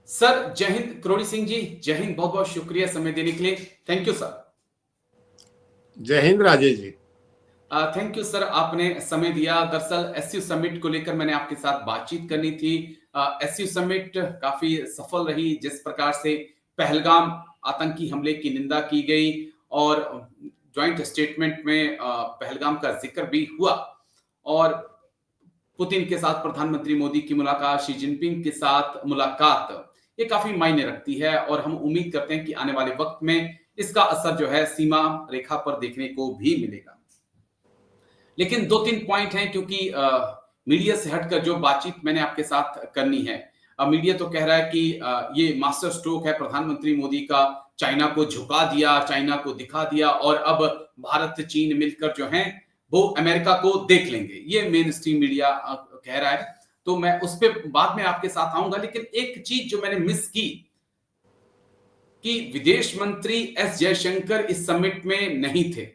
Sir जय हिंद। करोड़ी सिंह जी, जय हिंद। बहुत बहुत शुक्रिया समय देने के लिए। Thank you sir. जय Hind Rajesh ji. Thank you sir, आपने समय दिया। दरअसल एसयू समिट को लेकर मैंने आपके साथ बातचीत करनी थी। एसयू समिट काफी सफल रही। जिस प्रकार से पहलगाम आतंकी हमले की निंदा की गई और ज्वाइंट स्टेटमेंट में पहलगाम का जिक्र भी हुआ, और पुतिन के साथ प्रधानमंत्री मोदी की मुलाकात, शी जिनपिंग के साथ मुलाकात, ये काफी मायने रखती है। और हम उम्मीद करते हैं कि आने वाले वक्त में इसका असर जो है सीमा रेखा पर देखने को भी मिलेगा। लेकिन दो तीन पॉइंट हैं, क्योंकि मीडिया से हटकर जो बातचीत मैंने आपके साथ करनी है। मीडिया तो कह रहा है कि ये मास्टर स्ट्रोक है प्रधानमंत्री मोदी का, चाइना को झुका दिया, चाइना को दिखा दिया, और अब भारत चीन मिलकर जो है वो अमेरिका को देख लेंगे। ये मेन स्ट्रीम मीडिया कह रहा है। तो मैं उस पर बाद में आपके साथ आऊंगा। लेकिन एक चीज जो मैंने मिस की कि विदेश मंत्री एस जयशंकर इस समिट में नहीं थे।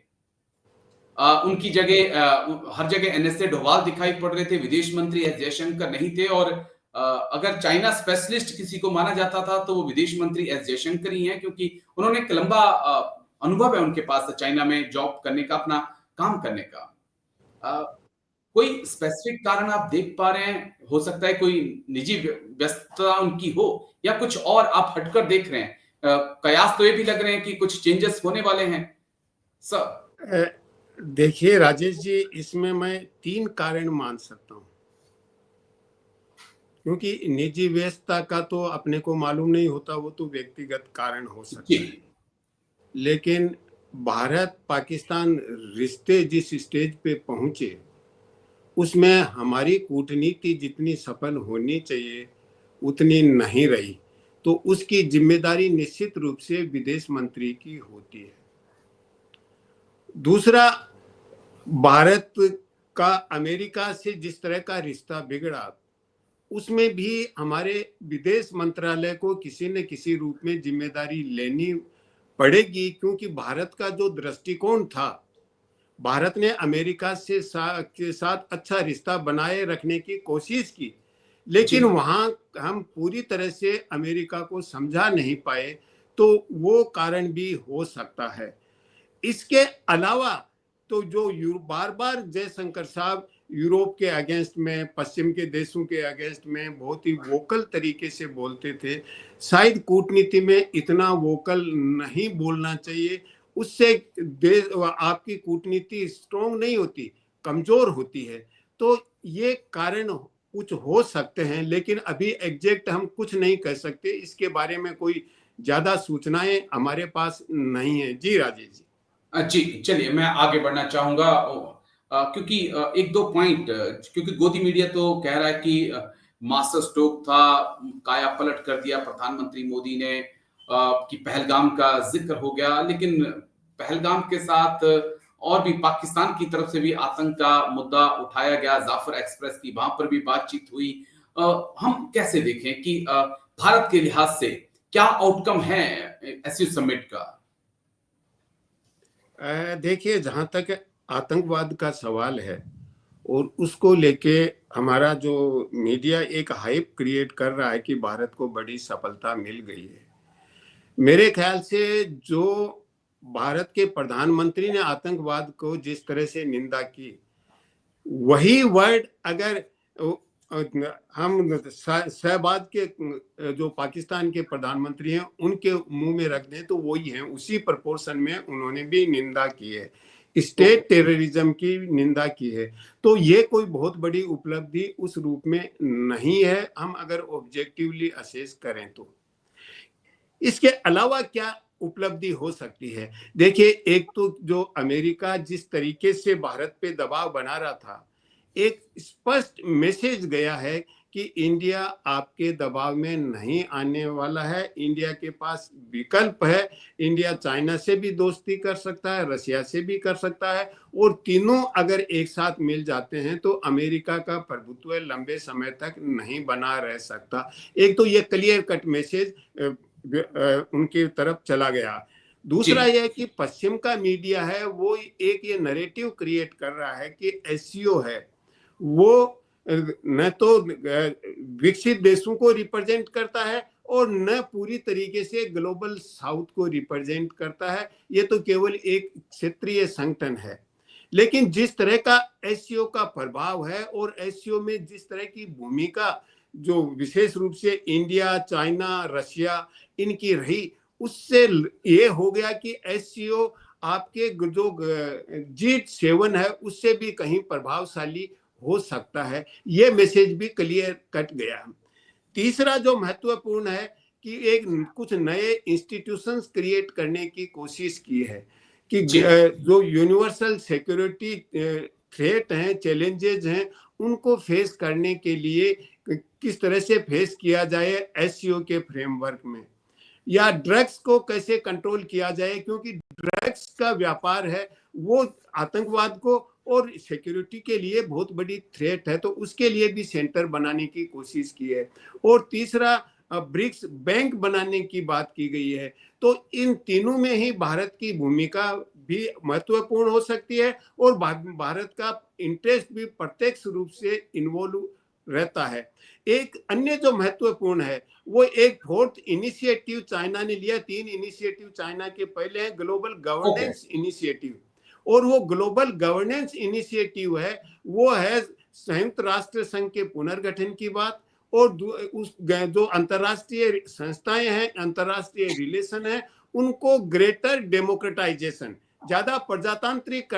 उनकी जगह हर जगह एनएसए डोभाल दिखाई पड़ रहे थे, विदेश मंत्री एस जयशंकर नहीं थे। और अगर चाइना स्पेशलिस्ट किसी को माना जाता था तो वो विदेश मंत्री एस जयशंकर ही हैं, क्योंकि उन्होंने एक लंबा अनुभव है उनके पास चाइना में जॉब करने का, अपना काम करने का। कोई स्पेसिफिक कारण आप देख पा रहे हैं? हो सकता है कोई निजी व्यस्तता उनकी हो, या कुछ और आप हटकर देख रहे हैं? कयास तो ये भी लग रहे हैं कि कुछ चेंजेस होने वाले हैं सर। देखिए राजेश जी, इसमें मैं 3 कारण मान सकता हूँ, क्योंकि निजी व्यस्तता का तो अपने को मालूम नहीं होता, वो तो व्यक्तिगत कारण हो सकता है। लेकिन भारत पाकिस्तान रिश्ते जिस स्टेज पे पहुंचे, उसमें हमारी कूटनीति जितनी सफल होनी चाहिए उतनी नहीं रही, तो उसकी जिम्मेदारी निश्चित रूप से विदेश मंत्री की होती है। दूसरा, भारत का अमेरिका से जिस तरह का रिश्ता बिगड़ा, उसमें भी हमारे विदेश मंत्रालय को किसी न किसी रूप में जिम्मेदारी लेनी पड़ेगी, क्योंकि भारत का जो दृष्टिकोण था, भारत ने अमेरिका से के साथ अच्छा रिश्ता बनाए रखने की कोशिश की, लेकिन वहां हम पूरी तरह से अमेरिका को समझा नहीं पाए, तो वो कारण भी हो सकता है। इसके अलावा तो जो बार बार जयशंकर साहब यूरोप के अगेंस्ट में, पश्चिम के देशों के अगेंस्ट में बहुत ही वोकल तरीके से बोलते थे, शायद कूटनीति में इतना वोकल नहीं बोलना चाहिए। उससे देश, आपकी कूटनीति स्ट्रॉन्ग नहीं होती, कमजोर होती है। तो ये कारण कुछ हो सकते हैं, लेकिन अभी एग्जैक्ट हम कुछ नहीं कह सकते। इसके बारे में कोई ज्यादा सूचनाएं हमारे पास नहीं है। जी राजेश जी। जी, चलिए मैं आगे बढ़ना चाहूंगा। क्योंकि एक दो पॉइंट, क्योंकि गोदी मीडिया तो कह रहा है कि मास्टर स्ट्रोक था, काया पलट कर दिया प्रधानमंत्री मोदी ने, कि पहलगाम का जिक्र हो गया। लेकिन पहलगाम के साथ और भी पाकिस्तान की तरफ से भी आतंक का मुद्दा उठाया गया, जाफर एक्सप्रेस की वहां पर भी बातचीत हुई। हम कैसे देखें कि भारत के लिहाज से क्या आउटकम है एसयू समिट का? देखिए, जहां तक आतंकवाद का सवाल है और उसको लेके हमारा जो मीडिया एक हाइप क्रिएट कर रहा है कि भारत को बड़ी सफलता मिल गई है, मेरे ख्याल से जो भारत के प्रधानमंत्री ने आतंकवाद को जिस तरह से निंदा की, वही वर्ड अगर हम शहबाज के जो पाकिस्तान के प्रधानमंत्री हैं उनके मुंह में रख दें तो वही हैं, उसी प्रोपोर्शन में उन्होंने भी निंदा की है, स्टेट टेररिज्म की निंदा की है। तो ये कोई बहुत बड़ी उपलब्धि उस रूप में नहीं है, हम अगर ऑब्जेक्टिवली असेस करें तो। इसके अलावा क्या उपलब्धि हो सकती है? देखिए, एक तो जो अमेरिका जिस तरीके से भारत पे दबाव बना रहा था, एक स्पष्ट मैसेज गया है कि इंडिया आपके दबाव में नहीं आने वाला है, इंडिया के पास विकल्प है। इंडिया चाइना से भी दोस्ती कर सकता है, रशिया से भी कर सकता है, और तीनों अगर एक साथ मिल जाते हैं तो अमेरिका का प्रभुत्व लंबे समय तक नहीं बना रह सकता। एक तो ये क्लियर कट मैसेज उनकी तरफ चला गया। दूसरा यह कि पश्चिम का मीडिया है वो एक ये नैरेटिव क्रिएट कर रहा है कि एससीओ है वो न तो विकसित देशों को रिप्रेजेंट करता है और न पूरी तरीके से ग्लोबल साउथ को रिप्रेजेंट करता है। ये तो केवल एक क्षेत्रीय संगठन है। लेकिन जिस तरह का एससीओ का प्रभाव है और एससीओ में जिस तरह की भूमिका जो विशेष रूप से इंडिया, चाइना, रशिया इनकी रही, उससे ये हो गया कि एससीओ आपके जो G7 है उससे भी कहीं प्रभावशाली हो सकता है। ये मैसेज भी क्लियर कट गया। तीसरा जो महत्वपूर्ण है कि एक कुछ नए इंस्टीट्यूशंस क्रिएट करने की कोशिश की है कि जो यूनिवर्सल सिक्योरिटी थ्रेट हैं, चैलेंजेस हैं, उनको फेस करने के लिए किस तरह से फेस किया जाए एससीओ के फ्रेमवर्क में, या ड्रग्स को कैसे कंट्रोल किया जाए, क्योंकि ड्रग्स का व्यापार है वो आतंकवाद को और सिक्योरिटी के लिए बहुत बड़ी थ्रेट है, तो उसके लिए भी सेंटर बनाने की कोशिश की है। और तीसरा ब्रिक्स बैंक बनाने की बात की गई है। तो इन तीनों में ही भारत की भूमिका भी महत्वपूर्ण हो सकती है और भारत का इंटरेस्ट भी प्रत्यक्ष रूप से इन्वॉल्व रहता है। एक अन्य जो महत्वपूर्ण है वो एक फोर्थ इनिशिएटिव चाइना ने लिया। 3 इनिशिएटिव चाइना के पहले हैं, ग्लोबल गवर्नेंस इनिशिएटिव। और वो ग्लोबल गवर्नेंस इनिशिएटिव है वो है संयुक्त राष्ट्र संघ के पुनर्गठन की बात, और उस जो अंतर्राष्ट्रीय संस्थाएं हैं, अंतर्राष्ट्रीय रिलेशन है, उनको ग्रेटर डेमोक्रेटाइजेशन, ज्यादा प्रजातांत्रिक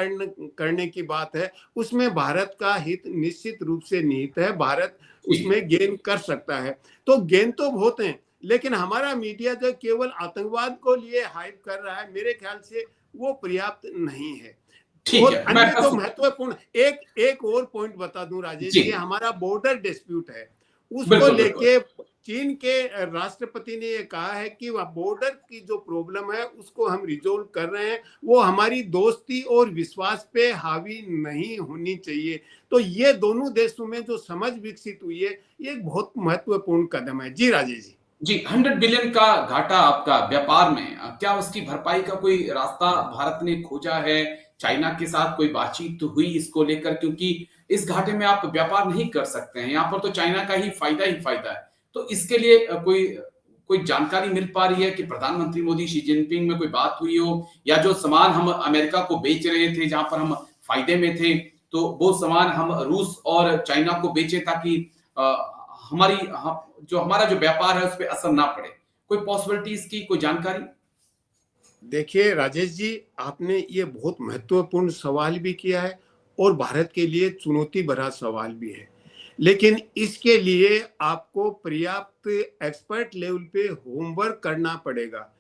करने की बात है। उसमें भारत का हित निश्चित रूप से निहित है, भारत उसमें गेन कर सकता है। तो गेन तो बहुत हैं, लेकिन हमारा मीडिया जो केवल आतंकवाद को लिए हाइप कर रहा है, मेरे ख्याल से वो पर्याप्त नहीं है। और अन्य जो महत्वपूर्ण एक और पॉइंट बता दूं राजेश जी, हमारा बॉर्डर डिस्प्यूट है, उसको लेके चीन के राष्ट्रपति ने ये कहा है कि वह बॉर्डर की जो प्रॉब्लम है उसको हम रिजोल्व कर रहे हैं, वो हमारी दोस्ती और विश्वास पे हावी नहीं होनी चाहिए। तो ये दोनों देशों में जो समझ विकसित हुई है, ये एक बहुत महत्वपूर्ण कदम है। जी राजेश जी। जी, 100 बिलियन का घाटा आपका व्यापार में, क्या उसकी भरपाई का कोई रास्ता भारत ने खोजा है? चाइना के साथ कोई बातचीत हुई इसको लेकर? क्योंकि इस घाटे में आप व्यापार नहीं कर सकते हैं, यहाँ पर तो चाइना का ही फायदा है। तो इसके लिए कोई जानकारी मिल पा रही है कि प्रधानमंत्री मोदी शी जिनपिंग में कोई बात हुई हो, या जो सामान हम अमेरिका को बेच रहे थे जहां पर हम फायदे में थे, तो वो सामान हम रूस और चाइना को बेचें ताकि हमारा जो व्यापार है उस पर असर ना पड़े? कोई पॉसिबिलिटीज की कोई जानकारी? देखिए राजेश जी, आपने ये बहुत महत्वपूर्ण सवाल भी किया है और भारत के लिए चुनौती भरा सवाल भी है। लेकिन इसके लिए आपको पर्याप्त एक्सपर्ट लेवल पे होमवर्क करना पड़ेगा,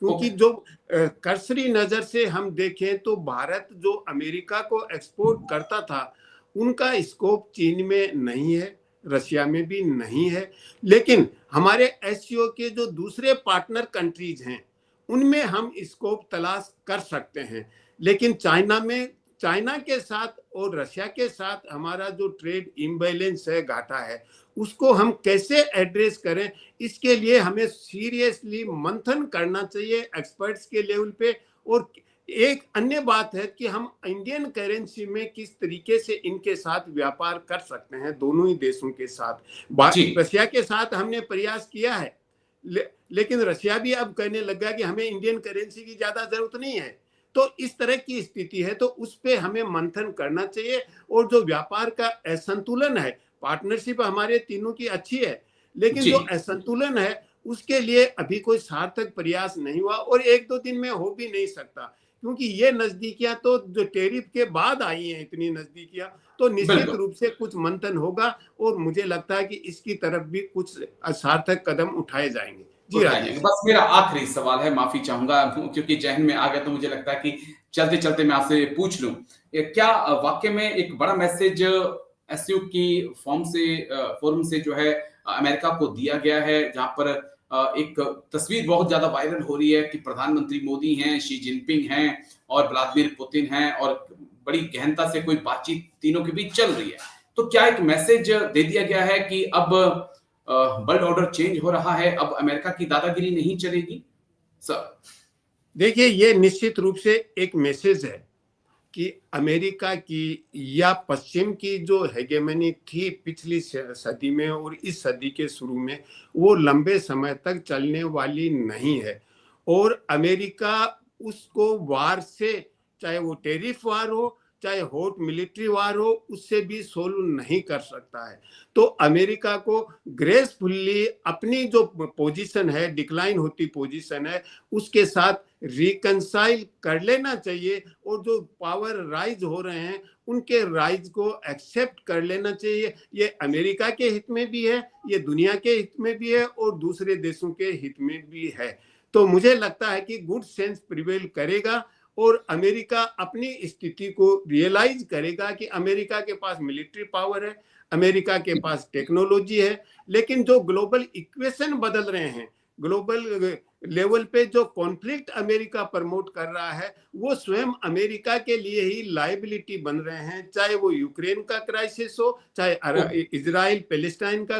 क्योंकि जो कर्सरी नजर से हम देखें तो भारत जो अमेरिका को एक्सपोर्ट करता था, उनका स्कोप चीन में नहीं है, रशिया में भी नहीं है। लेकिन हमारे एससीओ के जो दूसरे पार्टनर कंट्रीज हैं उनमें हम स्कोप तलाश कर सकते हैं। लेकिन चाइना के साथ और रशिया के साथ हमारा जो ट्रेड इम्बैलेंस है, घाटा है, उसको हम कैसे एड्रेस करें, इसके लिए हमें सीरियसली मंथन करना चाहिए एक्सपर्ट्स के लेवल पे। और एक अन्य बात है कि हम इंडियन करेंसी में किस तरीके से इनके साथ व्यापार कर सकते हैं, दोनों ही देशों के साथ। रशिया के साथ हमने प्रयास किया है, लेकिन रशिया भी अब कहने लगा कि हमें इंडियन करेंसी की ज्यादा जरूरत नहीं है। तो इस तरह की स्थिति है, तो उस पे हमें मंथन करना चाहिए। और जो व्यापार का असंतुलन है, पार्टनरशिप हमारे तीनों की अच्छी है, लेकिन जो असंतुलन है उसके लिए अभी कोई सार्थक प्रयास नहीं हुआ और 1-2 दिन में हो भी नहीं सकता, क्योंकि ये नजदीकियां तो जो टेरिफ के बाद आई हैं, इतनी नजदीकियां, तो निश्चित रूप से कुछ मंथन होगा और मुझे लगता है कि इसकी तरफ भी कुछ सार्थक कदम उठाए जाएंगे। जी राजेश। बस मेरा आखिरी सवाल है, माफी चाहूंगा क्योंकि जहन में आ गया, तो मुझे लगता है कि चलते चलते मैं आपसे पूछ लूं, क्या वाकई में एक बड़ा मैसेज एससीओ की फोरम से जो है अमेरिका को दिया गया है, जहां पर एक तस्वीर बहुत ज्यादा वायरल हो रही है कि प्रधानमंत्री मोदी हैं, शी जिनपिंग हैं और व्लादिमीर पुतिन हैं, और बड़ी गहनता से कोई बातचीत तीनों के बीच चल रही है। तो क्या एक मैसेज दे दिया गया है कि अब वर्ल्ड ऑर्डर चेंज हो रहा है, अब अमेरिका की दादागिरी नहीं चलेगी? सर देखिए, ये निश्चित रूप से एक मैसेज है कि अमेरिका की या पश्चिम की जो हेगेमनी थी पिछली सदी में और इस सदी के शुरू में, वो लंबे समय तक चलने वाली नहीं है। और अमेरिका उसको वार से, चाहे वो टेरिफ वार हो, चाहे हॉट मिलिट्री वार हो, उससे भी सोल्व नहीं कर सकता है। तो अमेरिका को ग्रेसफुल्ली अपनी जो पोजीशन है, डिक्लाइन होती पोजीशन है, उसके साथ रिकंसाइल कर लेना चाहिए। और जो पावर राइज हो रहे हैं, उनके राइज को एक्सेप्ट कर लेना चाहिए। ये अमेरिका के हित में भी है, ये दुनिया के हित में भी है, और दूसरे देशों के हित में भी है। तो मुझे लगता है कि गुड सेंस प्रिवेल करेगा और अमेरिका अपनी स्थिति को रियलाइज करेगा कि अमेरिका के पास मिलिट्री पावर है, अमेरिका के पास टेक्नोलॉजी है, लेकिन जो ग्लोबल इक्वेशन बदल रहे हैं, ग्लोबल लेवल पे जो कॉन्फ्लिक्ट अमेरिका प्रमोट कर रहा है, वो स्वयं अमेरिका के लिए ही लायबिलिटी बन रहे हैं। चाहे वो यूक्रेन का क्राइसिस हो, चाहे इजराइल पैलेस्टाइन का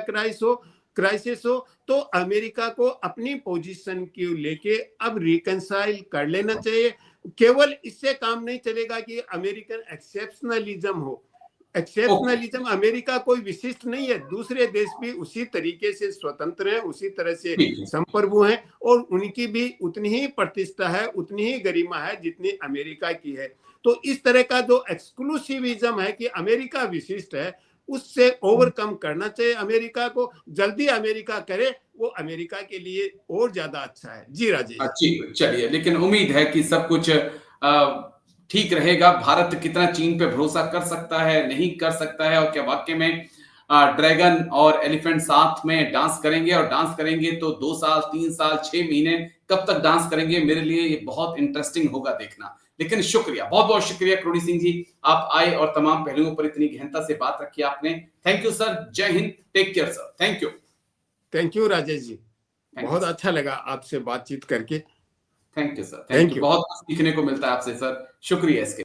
क्राइसिस हो, तो अमेरिका को अपनी पोजीशन को लेके अब रिकंसाइल कर लेना चाहिए। केवल इससे काम नहीं चलेगा कि अमेरिकन एक्सेप्शनलिज्म हो। एक्सेप्शनलिज्म अमेरिका कोई विशिष्ट नहीं है, दूसरे देश भी उसी तरीके से स्वतंत्र हैं, उसी तरह से संप्रभु हैं, और उनकी भी उतनी ही प्रतिष्ठा है, उतनी ही गरिमा है जितनी अमेरिका की है। तो इस तरह का जो एक्सक्लूसिविज्म है कि अमेरिका विशिष्ट है, उससे ओवरकम करना चाहिए अमेरिका को। जल्दी अमेरिका करे, वो अमेरिका के लिए और ज्यादा अच्छा है। जी राजेश जी, चलिए, लेकिन उम्मीद है कि सब कुछ ठीक रहेगा। भारत कितना चीन पे भरोसा कर सकता है, नहीं कर सकता है, और क्या वाकई में ड्रैगन और एलिफेंट साथ में डांस करेंगे, और डांस करेंगे तो 2 साल, 3 साल, 6 महीने कब तक डांस करेंगे, मेरे लिए ये बहुत इंटरेस्टिंग होगा देखना। लेकिन शुक्रिया, बहुत बहुत शुक्रिया कृणि सिंह जी, आप आए और तमाम पहलुओं पर इतनी गहनता से बात रखी आपने। थैंक यू सर, जय हिंद, take care sir, thank you. Thank you Rajesh ji, बहुत अच्छा लगा आपसे बातचीत करके। Thank you sir, thank you. बहुत कुछ सीखने को मिलता है आपसे सर, शुक्रिया इसके